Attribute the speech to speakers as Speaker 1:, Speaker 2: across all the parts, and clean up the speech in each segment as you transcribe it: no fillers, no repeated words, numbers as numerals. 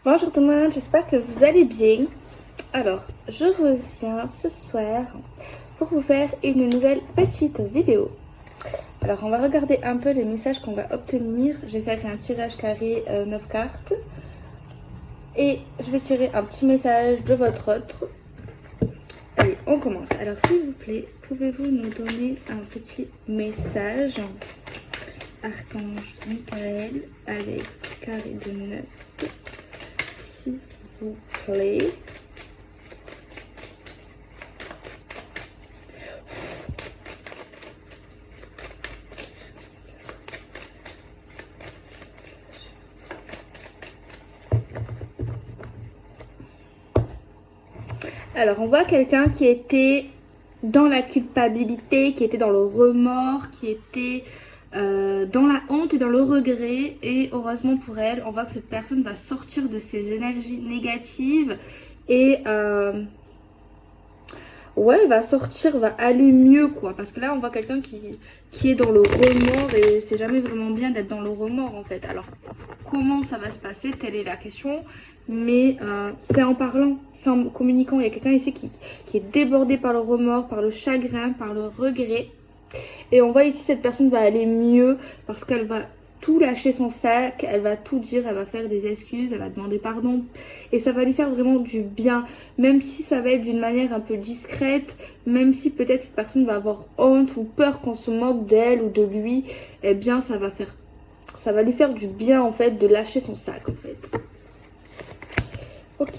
Speaker 1: Bonjour tout le monde, j'espère que vous allez bien. Alors, je reviens ce soir pour vous faire une nouvelle petite vidéo. Alors, on va regarder un peu les messages qu'on va obtenir. Je vais faire un tirage carré 9 cartes. Et je vais tirer un petit message de votre autre. Allez, on commence. Alors, s'il vous plaît, pouvez-vous nous donner un petit message? Archange Michael avec carré de 9. S'il vous plaît. Alors, on voit quelqu'un qui était dans la culpabilité, qui était dans le remords, qui était dans la honte et dans le regret. Et heureusement pour elle, on voit que cette personne va sortir de ses énergies négatives et ouais, va sortir, va aller mieux, quoi. Parce que là, on voit quelqu'un qui est dans le remords et c'est jamais vraiment bien d'être dans le remords, en fait. Alors, comment ça va se passer? Telle est la question. Mais c'est en parlant, c'est en communiquant. Il y a quelqu'un ici qui est débordé par le remords, par le chagrin, par le regret. Et on voit ici cette personne va aller mieux parce qu'elle va tout lâcher son sac, elle va tout dire, elle va faire des excuses, elle va demander pardon. Et ça va lui faire vraiment du bien, même si ça va être d'une manière un peu discrète, même si peut-être cette personne va avoir honte ou peur qu'on se moque d'elle ou de lui, eh bien ça va lui faire du bien en fait de lâcher son sac en fait. Ok.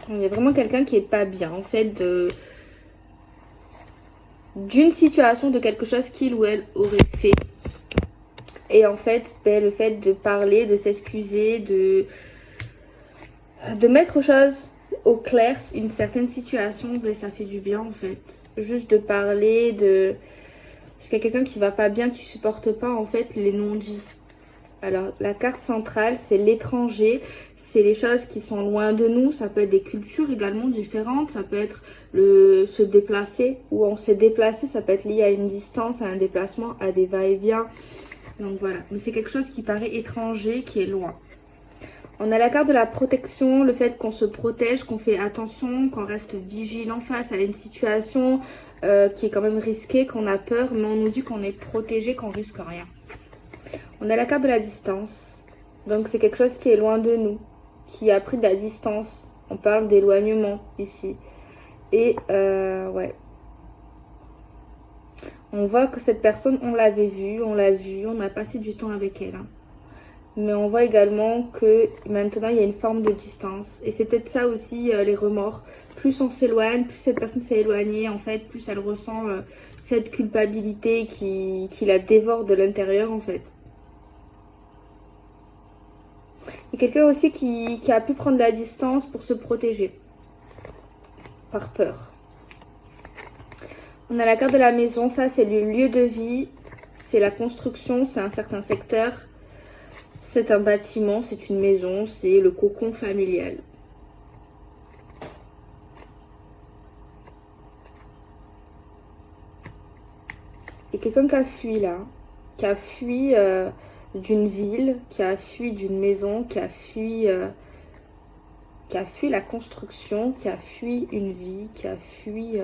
Speaker 1: Il y a vraiment quelqu'un qui est pas bien en fait d'une situation, de quelque chose qu'il ou elle aurait fait. Et en fait, ben, le fait de parler, de s'excuser, de mettre aux choses au clair, une certaine situation, ben, ça fait du bien en fait. Juste de parler, parce qu'il y a quelqu'un qui va pas bien, qui supporte pas en fait les non-dits. Alors, la carte centrale, c'est l'étranger. C'est les choses qui sont loin de nous. Ça peut être des cultures également différentes. Ça peut être se déplacer. Ou on s'est déplacé. Ça peut être lié à une distance, à un déplacement, à des va-et-vient. Donc voilà. Mais c'est quelque chose qui paraît étranger, qui est loin. On a la carte de la protection. Le fait qu'on se protège, qu'on fait attention, qu'on reste vigilant face à une situation qui est quand même risquée, qu'on a peur. Mais on nous dit qu'on est protégé, qu'on risque rien. On a la carte de la distance. Donc c'est quelque chose qui est loin de nous, qui a pris de la distance. On parle d'éloignement ici. Et ouais. On voit que cette personne, on l'avait vue, on l'a vue, on a passé du temps avec elle. Hein. Mais on voit également que maintenant il y a une forme de distance. Et c'est peut-être ça aussi les remords. Plus on s'éloigne, plus cette personne s'est éloignée, en fait, plus elle ressent cette culpabilité qui la dévore de l'intérieur en fait. Il y a quelqu'un aussi qui a pu prendre la distance pour se protéger. Par peur. On a la carte de la maison. Ça, c'est le lieu de vie. C'est la construction. C'est un certain secteur. C'est un bâtiment. C'est une maison. C'est le cocon familial. Il y a quelqu'un qui a fui là. Qui a fui d'une ville. Qui a fui d'une maison. Qui a fui la construction, qui a fui une vie, qui a fui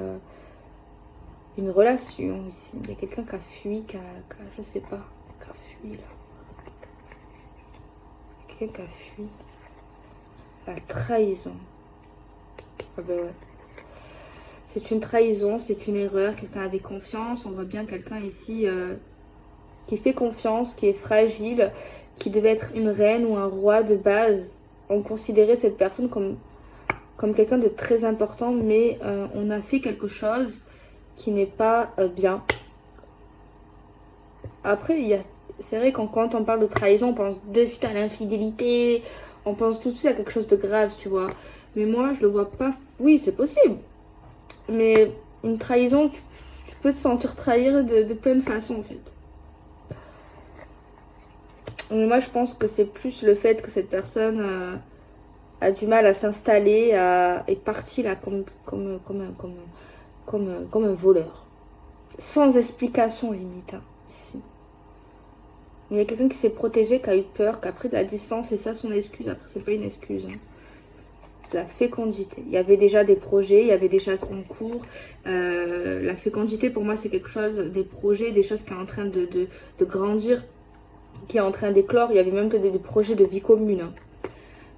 Speaker 1: une relation ici. Il y a quelqu'un qui a fui, je sais pas, qui a fui là. Quelqu'un qui a fui. La trahison. Ah ben ouais. C'est une trahison, c'est une erreur. Quelqu'un avait confiance. On voit bien quelqu'un ici qui fait confiance, qui est fragile, qui devait être une reine ou un roi de base. On considérait cette personne comme quelqu'un de très important, mais on a fait quelque chose qui n'est pas bien. Après, c'est vrai que quand on parle de trahison, on pense de suite à l'infidélité, on pense tout de suite à quelque chose de grave, tu vois. Mais moi, je le vois pas. Oui, c'est possible. Mais une trahison, tu peux te sentir trahir de plein de façons, en fait. Mais moi, je pense que c'est plus le fait que cette personne a du mal à s'installer, est parti là comme un voleur. Sans explication limite, hein, ici. Mais il y a quelqu'un qui s'est protégé, qui a eu peur, qui a pris de la distance et ça son excuse. Après c'est pas une excuse. Hein. La fécondité. Il y avait déjà des projets, il y avait des choses en cours. La fécondité pour moi c'est quelque chose, des projets, des choses qui sont en train de grandir, qui est en train d'éclore. Il y avait même des projets de vie commune. Hein.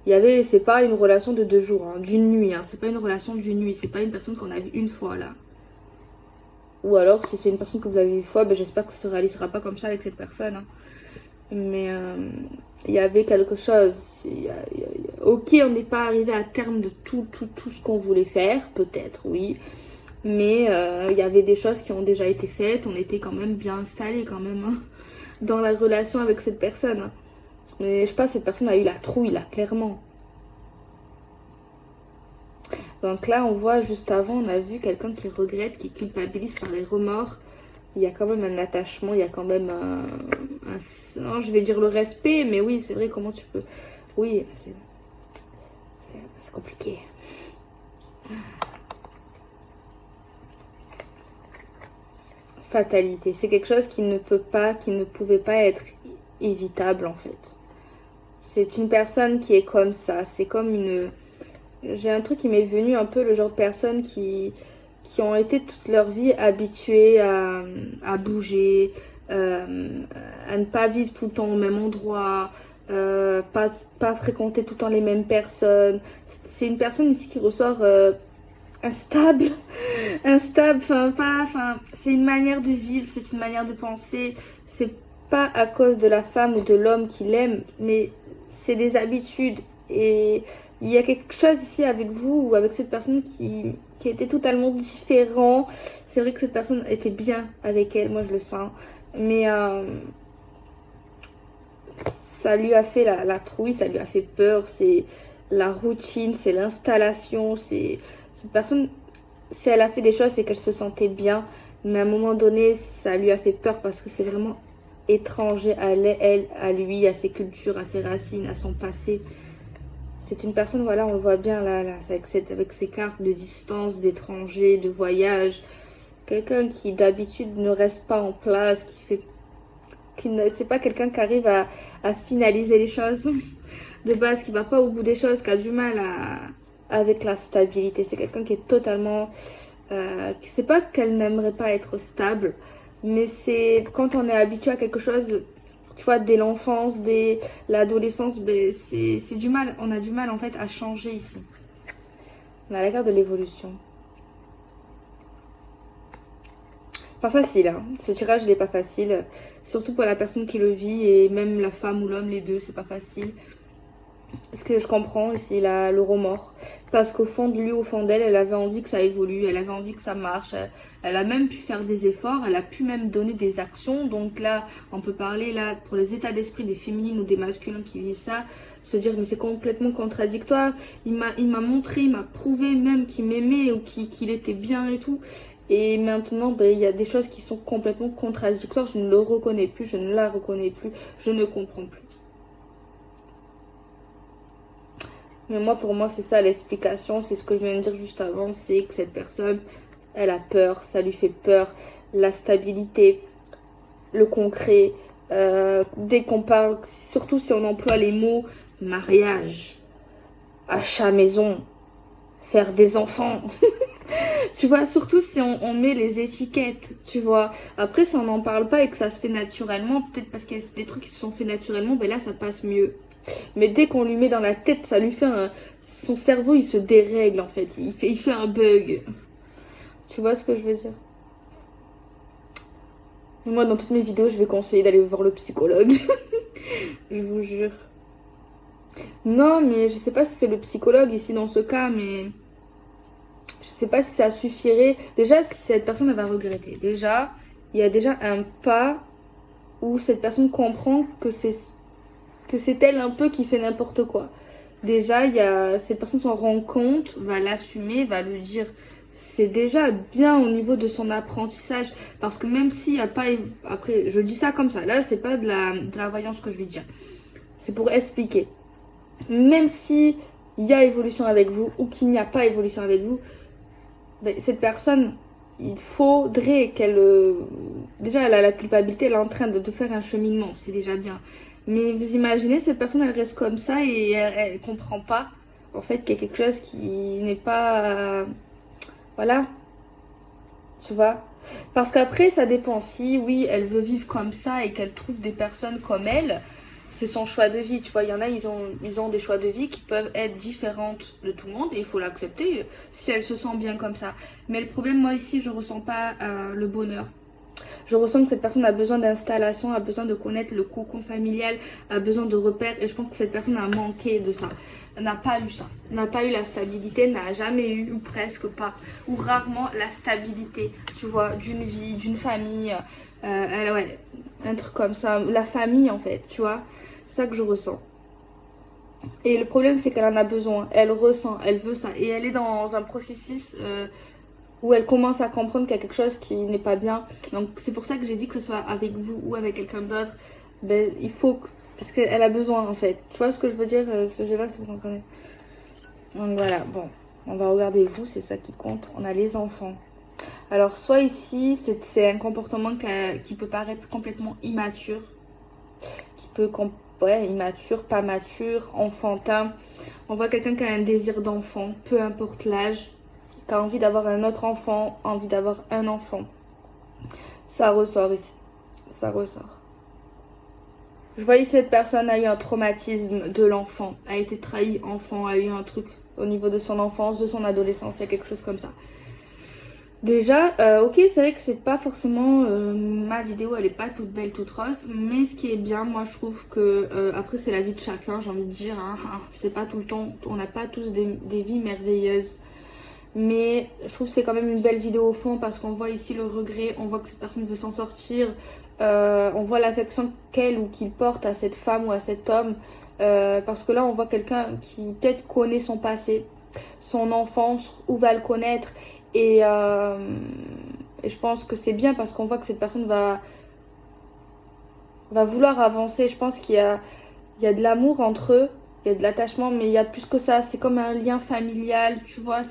Speaker 1: Il y avait, c'est pas une relation de 2 jours, hein, d'une nuit. Hein. C'est pas une relation d'une nuit. C'est pas une personne qu'on a vue une fois là. Ou alors si c'est une personne que vous avez vue une fois, ben, j'espère que ça se réalisera pas comme ça avec cette personne. Hein. Mais il y avait quelque chose. Ok, on n'est pas arrivé à terme de tout ce qu'on voulait faire, peut-être, oui. Mais il y avait des choses qui ont déjà été faites. On était quand même bien installés quand même hein, dans la relation avec cette personne. Mais je sais pas, cette personne a eu la trouille là, clairement. Donc là, on voit juste avant, on a vu quelqu'un qui regrette, qui culpabilise par les remords. Il y a quand même un attachement, il y a quand même non, je vais dire le respect, mais oui, c'est vrai, comment tu peux... Oui, c'est compliqué. Fatalité, c'est quelque chose qui ne pouvait pas être évitable en fait. C'est une personne qui est comme ça, c'est comme une... J'ai un truc qui m'est venu un peu, le genre de personnes qui ont été toute leur vie habituées à bouger, à ne pas vivre tout le temps au même endroit, pas fréquenter tout le temps les mêmes personnes. C'est une personne ici qui ressort instable, c'est une manière de vivre, c'est une manière de penser, c'est pas à cause de la femme ou de l'homme qui l'aime, mais c'est des habitudes et il y a quelque chose ici avec vous ou avec cette personne qui était totalement différent. C'est vrai que cette personne était bien avec elle, moi je le sens. Mais ça lui a fait la trouille, ça lui a fait peur. C'est la routine, c'est l'installation. C'est cette personne, si elle a fait des choses, c'est qu'elle se sentait bien. Mais à un moment donné, ça lui a fait peur parce que c'est vraiment étranger à elle, à lui, à ses cultures, à ses racines, à son passé. C'est une personne, voilà, on le voit bien là avec ses cartes de distance, d'étranger, de voyage. Quelqu'un qui d'habitude ne reste pas en place, c'est pas quelqu'un qui arrive à finaliser les choses de base, qui va pas au bout des choses, qui a du mal avec la stabilité. C'est quelqu'un qui est totalement... c'est pas qu'elle n'aimerait pas être stable, mais c'est quand on est habitué à quelque chose... Tu vois, dès l'enfance, dès l'adolescence, ben, c'est du mal. On a du mal en fait à changer ici. On a la carte de l'évolution. Pas facile, hein. Ce tirage, il est pas facile. Surtout pour la personne qui le vit et même la femme ou l'homme, les deux, c'est pas facile. Ce que je comprends ici, le remords. Parce qu'au fond de lui, au fond d'elle, elle avait envie que ça évolue, elle avait envie que ça marche. Elle a même pu faire des efforts, elle a pu même donner des actions. Donc là, on peut parler là pour les états d'esprit des féminines ou des masculins qui vivent ça. Se dire, mais c'est complètement contradictoire. Il m'a montré, il m'a prouvé même qu'il m'aimait ou qu'il était bien et tout. Et maintenant, ben, il y a des choses qui sont complètement contradictoires. Je ne le reconnais plus, je ne la reconnais plus, je ne comprends plus. Mais moi, pour moi, c'est ça l'explication. C'est ce que je viens de dire juste avant. C'est que cette personne, elle a peur. Ça lui fait peur. La stabilité, le concret. Dès qu'on parle, surtout si on emploie les mots mariage, achat maison, faire des enfants. Tu vois, surtout si on met les étiquettes, tu vois. Après, si on n'en parle pas et que ça se fait naturellement, peut-être parce qu'il y a des trucs qui se sont faits naturellement, ben là, ça passe mieux. Mais dès qu'on lui met dans la tête, ça lui fait son cerveau, il se dérègle en fait. Il fait un bug. Tu vois ce que je veux dire? Moi, dans toutes mes vidéos, je vais conseiller d'aller voir le psychologue. Je vous jure. Non, mais je sais pas si c'est le psychologue ici dans ce cas, mais... Je sais pas si ça suffirait. Déjà, cette personne, elle va regretter. Déjà, il y a déjà un pas où cette personne comprend que c'est elle un peu qui fait n'importe quoi. Déjà, cette personne s'en rend compte, va l'assumer, va le dire. C'est déjà bien au niveau de son apprentissage. Parce que même s'il n'y a pas... Après, je dis ça comme ça. Là, c'est pas de la voyance que je vais dire. C'est pour expliquer. Même si il y a évolution avec vous ou qu'il n'y a pas évolution avec vous, ben, cette personne, il faudrait qu'elle... déjà, elle a la culpabilité, elle est en train de faire un cheminement, c'est déjà bien. Mais vous imaginez, cette personne, elle reste comme ça et elle comprend pas, en fait, qu'il y a quelque chose qui n'est pas... voilà, tu vois. Parce qu'après, ça dépend. Si, oui, elle veut vivre comme ça et qu'elle trouve des personnes comme elle, c'est son choix de vie. Tu vois, il y en a, ils ont des choix de vie qui peuvent être différentes de tout le monde et il faut l'accepter si elle se sent bien comme ça. Mais le problème, moi, ici, je ressens pas le bonheur. Je ressens que cette personne a besoin d'installation, a besoin de connaître le cocon familial, a besoin de repères. Et je pense que cette personne a manqué de ça. N'a pas eu ça. N'a pas eu la stabilité, n'a jamais eu, ou presque pas, ou rarement la stabilité, tu vois, d'une vie, d'une famille. Ouais, un truc comme ça. La famille, en fait, tu vois. C'est ça que je ressens. Et le problème, c'est qu'elle en a besoin. Elle ressent, elle veut ça. Et elle est dans un processus... où elle commence à comprendre qu'il y a quelque chose qui n'est pas bien. Donc c'est pour ça que j'ai dit que ce soit avec vous ou avec quelqu'un d'autre, ben, il faut que... parce qu'elle a besoin en fait. Tu vois ce que je veux dire, ce que je sais pas si vous comprenez. Donc voilà, bon, on va regarder vous, c'est ça qui compte. On a les enfants. Alors soit ici, c'est un comportement qui peut paraître complètement immature, qui peut... ouais, immature, pas mature, enfantin. On voit quelqu'un qui a un désir d'enfant, peu importe l'âge, qui a envie d'avoir un autre enfant, envie d'avoir un enfant. Ça ressort ici. Ça ressort. Je vois ici cette personne a eu un traumatisme de l'enfant, a été trahi enfant, a eu un truc au niveau de son enfance, de son adolescence, il y a quelque chose comme ça. Déjà, ok, c'est vrai que c'est pas forcément ma vidéo, elle est pas toute belle, toute rose, mais ce qui est bien, moi je trouve que après c'est la vie de chacun, j'ai envie de dire, hein, c'est pas tout le temps, on n'a pas tous des vies merveilleuses. Mais je trouve que c'est quand même une belle vidéo au fond parce qu'on voit ici le regret, on voit que cette personne veut s'en sortir, on voit l'affection qu'elle ou qu'il porte à cette femme ou à cet homme. Parce que là on voit quelqu'un qui peut-être connaît son passé, son enfance, ou va le connaître. Et je pense que c'est bien parce qu'on voit que cette personne va vouloir avancer. Je pense qu'il y a de l'amour entre eux, il y a de l'attachement, mais il y a plus que ça. C'est comme un lien familial, tu vois,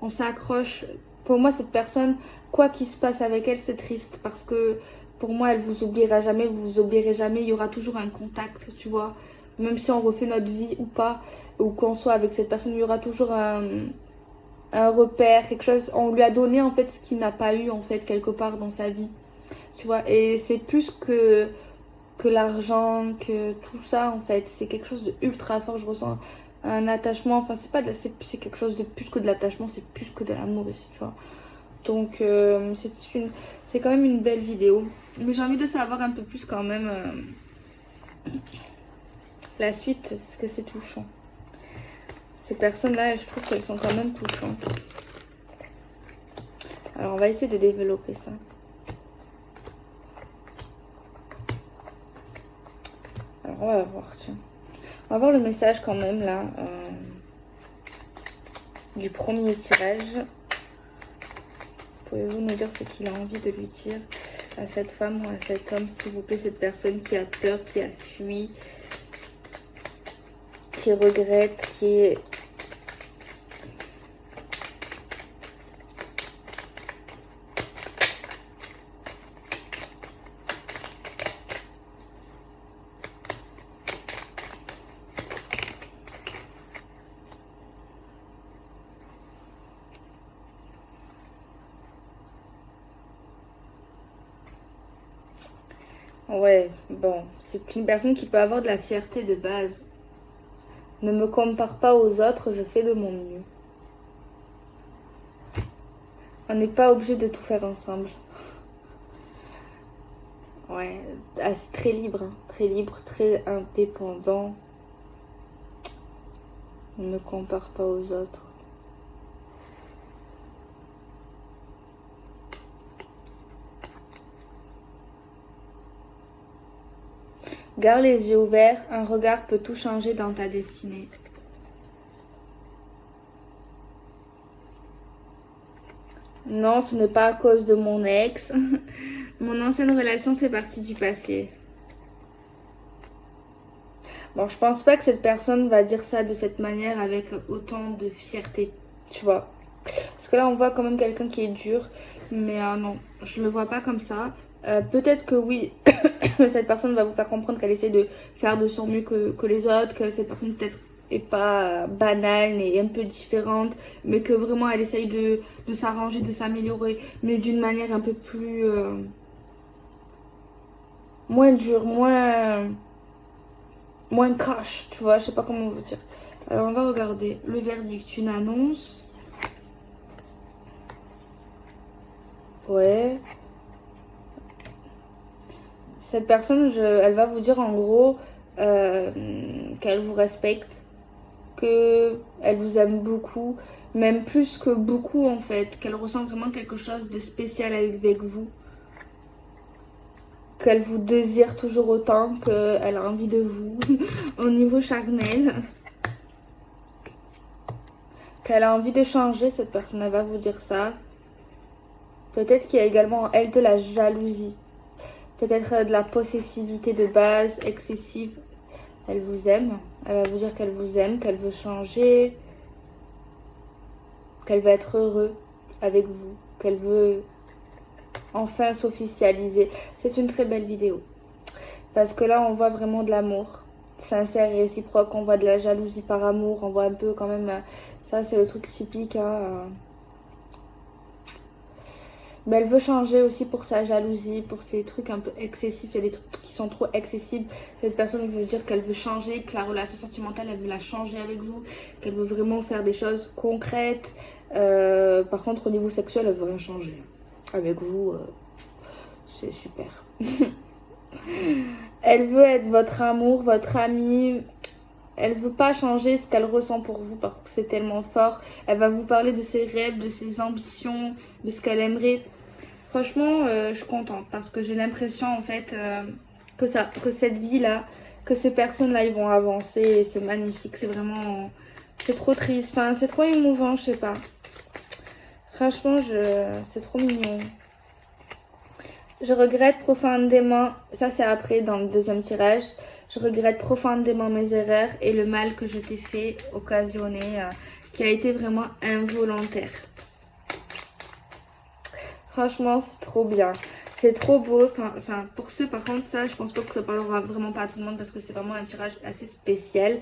Speaker 1: on s'accroche. Pour moi, cette personne, quoi qu'il se passe avec elle, c'est triste parce que pour moi, elle vous oubliera jamais, vous vous oublierez jamais. Il y aura toujours un contact, tu vois. Même si on refait notre vie ou pas, ou qu'on soit avec cette personne, il y aura toujours un repère, quelque chose. On lui a donné en fait ce qu'il n'a pas eu en fait quelque part dans sa vie, tu vois. Et c'est plus que l'argent, que tout ça en fait. C'est quelque chose de ultra fort. Je ressens un attachement. Enfin, c'est quelque chose de plus que de l'attachement, c'est plus que de l'amour ici, tu vois. Donc, c'est quand même une belle vidéo. Mais j'ai envie de savoir un peu plus quand même la suite, parce que c'est touchant. Ces personnes-là, je trouve qu'elles sont quand même touchantes. Alors, on va essayer de développer ça. Alors, on va voir, tiens. On va voir le message quand même, là, du premier tirage. Pouvez-vous nous dire ce qu'il a envie de lui dire à cette femme ou à cet homme, s'il vous plaît, cette personne qui a peur, qui a fui, qui regrette, qui est... Ouais, bon, c'est une personne qui peut avoir de la fierté de base. Ne me compare pas aux autres, je fais de mon mieux. On n'est pas obligé de tout faire ensemble. Ouais, c'est très libre, très indépendant. Ne me compare pas aux autres. Garde les yeux ouverts, un regard peut tout changer dans ta destinée. Non, ce n'est pas à cause de mon ex. Mon ancienne relation fait partie du passé. Bon, je pense pas que cette personne va dire ça de cette manière avec autant de fierté, tu vois. Parce que là, on voit quand même quelqu'un qui est dur. Mais non, je le vois pas comme ça. Peut-être que oui, cette personne va vous faire comprendre qu'elle essaie de faire de son mieux que les autres, que cette personne peut-être est pas banale et un peu différente, mais que vraiment elle essaye de s'arranger, de s'améliorer, mais d'une manière un peu plus... moins dure, moins cash, tu vois, je sais pas comment vous dire. Alors on va regarder le verdict, une annonce. Ouais. Cette personne, elle va vous dire en gros qu'elle vous respecte, qu'elle vous aime beaucoup, même plus que beaucoup en fait, qu'elle ressent vraiment quelque chose de spécial avec vous, qu'elle vous désire toujours autant, qu'elle a envie de vous au niveau charnel, qu'elle a envie de changer, cette personne, elle va vous dire ça. Peut-être qu'il y a également en elle de la jalousie, peut-être de la possessivité de base excessive. Elle vous aime, elle va vous dire qu'elle vous aime, qu'elle veut changer, qu'elle va être heureux avec vous, qu'elle veut enfin s'officialiser. C'est une très belle vidéo. Parce que là, on voit vraiment de l'amour sincère et réciproque. On voit de la jalousie par amour. On voit un peu quand même... ça, c'est le truc typique. Hein. Mais elle veut changer aussi pour sa jalousie, pour ces trucs un peu excessifs. Il y a des trucs qui sont trop excessifs. Cette personne veut dire qu'elle veut changer, que la relation sentimentale, elle veut la changer avec vous, qu'elle veut vraiment faire des choses concrètes. Par contre, au niveau sexuel, elle veut rien changer. Avec vous, c'est super. Elle veut être votre amour, votre amie. Elle veut pas changer ce qu'elle ressent pour vous parce que c'est tellement fort. Elle va vous parler de ses rêves, de ses ambitions, de ce qu'elle aimerait. Franchement, je suis contente parce que j'ai l'impression en fait que cette vie-là, que ces personnes-là, ils vont avancer. Et c'est magnifique, c'est vraiment... C'est trop triste, enfin, c'est trop émouvant, je sais pas. Franchement, c'est trop mignon. Je regrette profondément, ça c'est après dans le deuxième tirage, je regrette profondément mes erreurs et le mal que je t'ai fait occasionner, qui a été vraiment involontaire. Franchement, c'est trop bien. C'est trop beau. Enfin, pour ceux, par contre, ça, je pense pas que ça parlera vraiment pas à tout le monde parce que c'est vraiment un tirage assez spécial.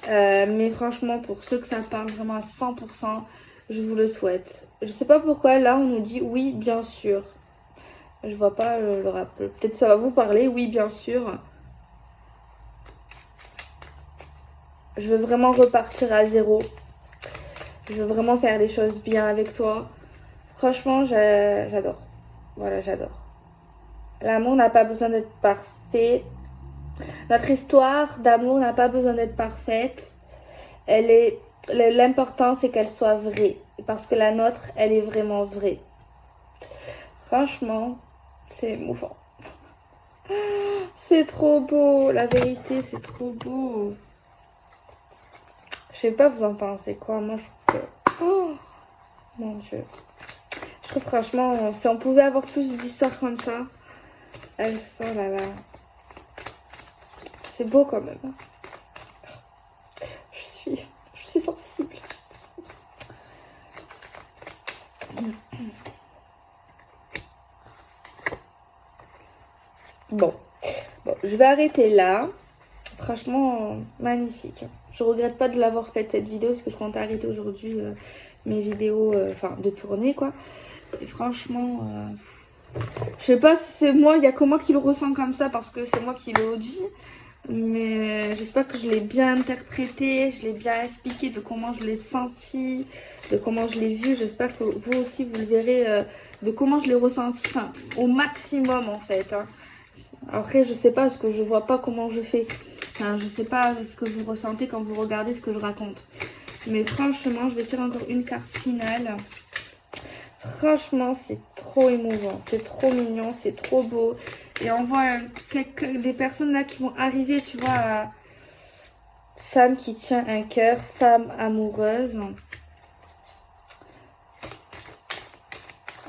Speaker 1: Mais franchement, pour ceux que ça parle vraiment à 100%, je vous le souhaite. Je sais pas pourquoi, là, on nous dit oui, bien sûr. Je vois pas le rappel. Peut-être ça va vous parler. Oui, bien sûr. Je veux vraiment repartir à zéro. Je veux vraiment faire les choses bien avec toi. Franchement, j'adore. Voilà, j'adore. L'amour n'a pas besoin d'être parfait. Notre histoire d'amour n'a pas besoin d'être parfaite. L'important, c'est qu'elle soit vraie. Parce que la nôtre, elle est vraiment vraie. Franchement, c'est émouvant. C'est trop beau. La vérité, c'est trop beau. Je sais pas, vous en pensez quoi? Moi, je trouve que... Oh, mon Dieu. Je trouve franchement, si on pouvait avoir plus d'histoires comme ça... Elles sont là là. C'est beau quand même. Je suis sensible. Bon, je vais arrêter là. Franchement, magnifique. Je regrette pas de l'avoir faite cette vidéo parce que je compte arrêter aujourd'hui mes vidéos, enfin de tourner quoi. Et franchement, je sais pas si c'est moi, il y a que moi qui le ressent comme ça parce que c'est moi qui le dis. Mais j'espère que je l'ai bien interprété, je l'ai bien expliqué de comment je l'ai senti, de comment je l'ai vu. J'espère que vous aussi vous le verrez de comment je l'ai ressenti, enfin au maximum en fait. Hein. Après je sais pas parce que je vois pas comment je fais. Enfin je sais pas ce que vous ressentez quand vous regardez ce que je raconte. Mais franchement je vais tirer encore une carte finale. Franchement, c'est trop émouvant, c'est trop mignon, c'est trop beau. Et on voit des personnes là qui vont arriver, tu vois, à femme qui tient un cœur, femme amoureuse.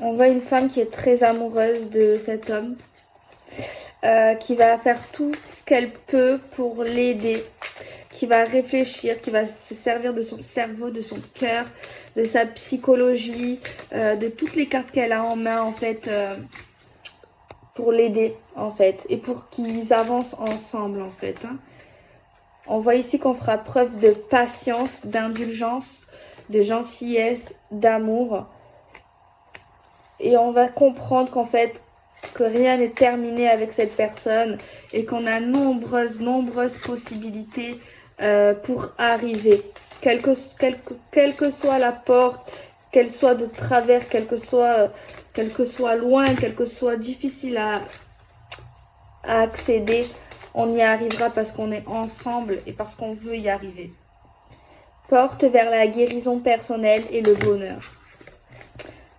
Speaker 1: On voit une femme qui est très amoureuse de cet homme, qui va faire tout ce qu'elle peut pour l'aider, qui va réfléchir, qui va se servir de son cerveau, de son cœur, de sa psychologie, de toutes les cartes qu'elle a en main en fait, pour l'aider en fait, et pour qu'ils avancent ensemble en fait. Hein. On voit ici qu'on fera preuve de patience, d'indulgence, de gentillesse, d'amour. Et on va comprendre qu'en fait, que rien n'est terminé avec cette personne et qu'on a nombreuses possibilités pour arriver. Quelle que soit la porte, qu'elle soit de travers, quelle que soit loin, quelle que soit difficile à accéder, on y arrivera parce qu'on est ensemble et parce qu'on veut y arriver. Porte vers la guérison personnelle et le bonheur.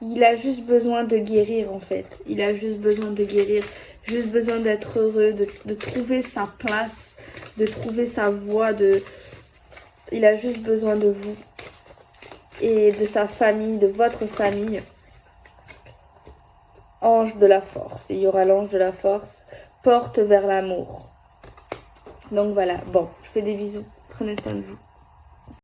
Speaker 1: Il a juste besoin de guérir en fait. Il a juste besoin de guérir. Juste besoin d'être heureux, de trouver sa place, de trouver sa voie. Il a juste besoin de vous et de sa famille, de votre famille. Ange de la force. Et il y aura l'ange de la force. Porte vers l'amour. Donc voilà. Bon, je fais des bisous. Prenez soin de vous.